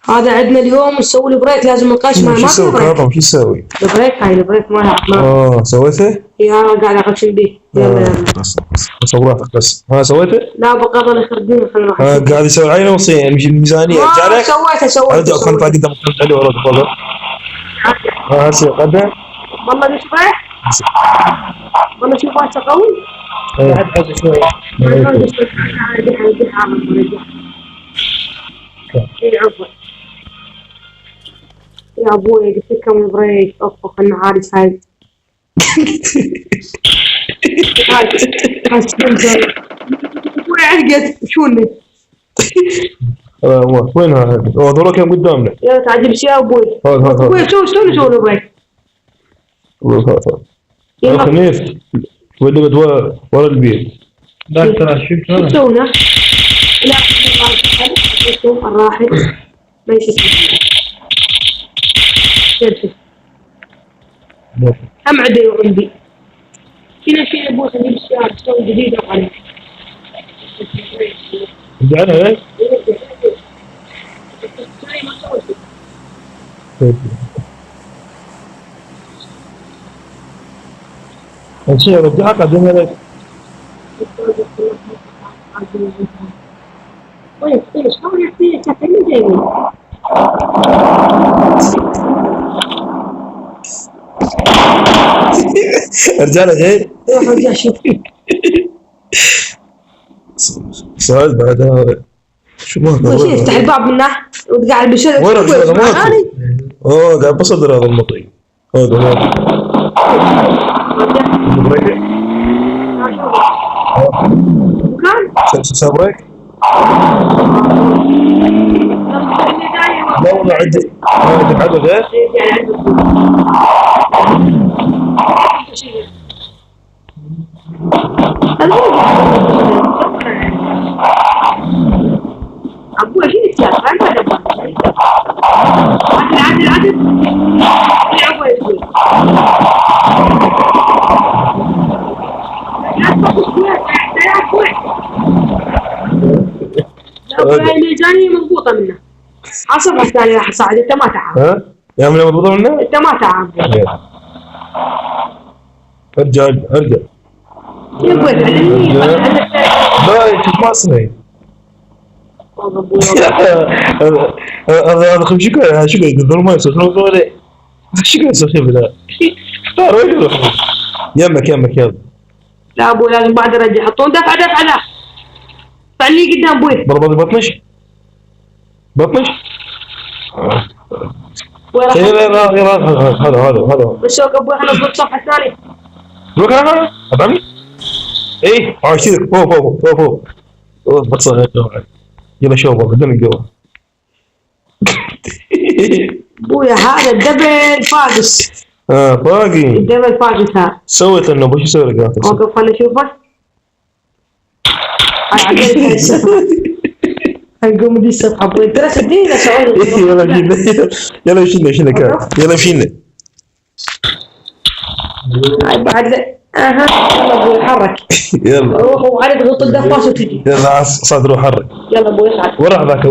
هذا عندنا اليوم نسوي البريك، لازم نقاش مع شو يسوي كاظم؟ شو يسوي؟ البريك، هاي البريك ما سويته؟ اي انا قاعد اغشم به. يلا بس براحتك بس. سويته؟ لا بقى ظل يخربين خلينا نروح. قاعد يسوي العينه وصين الميزانيه رجالك؟ سويته ارجع خلنا نطلع قدام علي ورا تفضل. هسه قدم والله نشوفه والله شوفه قوي. بعد حاجه شويه يا ابوي قلت لكم البريك اطبخ النعارس هاي. ابوي علقت شوني. وين هذا؟ هذول كم قدامنا. يلا تعجب شيء يا ابوي. ابوي شلون نسوي البريك؟ خنيف ودبت ورا البيت. لا ترى شو سوينا؟ لا الراحل ما يشوف. هم عندي وعندي كذا شيء ابوي خليه بالسيارة تسوي جديدة عليه. رجعنا ايه؟ الشيء رجعك قدمها لك. طيب شلون يحكي تكلم زين. رجعنا جاي؟ رجع شوف. سؤال بعدها شو ما شو يفتح الباب منه وقاعد بشر. ورا قاعد بصدر هذا المطي. هذا ما كان سابريك؟ لا والله عندي عدد ايه؟ ابوي شو يصير؟ عدل يا ابوي اللي جاني مضبوطه منه. عصبها الثاني راح صعد. انت ما تعب. ها؟ يا من مضبوطه منه؟ انت ما تعب. ارجع يا ابوي لا شوف ما اسمعي. هذا خمس شكل شكل يقدرون ما يصير خلوه ذولي شكل يصير ذا اختار وين يروح يمك يلا. لا ابوي لازم بعد ارجع. حطون دفعه لا فعلي قدام ابوي. ضربت بطنش هذا بس ابوي احنا نضبط الصفحه الثانيه. روح انا ابعمي ايه عايشك فوق بتصل يلا شوف بدون الجو. ابويا هذا الدبل فاقس. باقي الدبل فاقس هذا. سويت انه وش يسوي لك؟ اوقف خليني اشوفه. هاي عدلت الصفحه. هنقوم دي الصفحه ابوي ترى صدقني اسوي. يلا شيلنا يلا مشينا. هاي بعد يلا ابوي حرك. يلا روح وعلي تغط الدفاش وتجي. يلا صاد روح حرك. يلا ابوي اصعد. ورا ذاك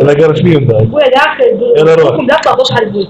ولا قرش فيهم ذاك. ابوي داخل. يلا روح. لا تطلع تصحى البيت.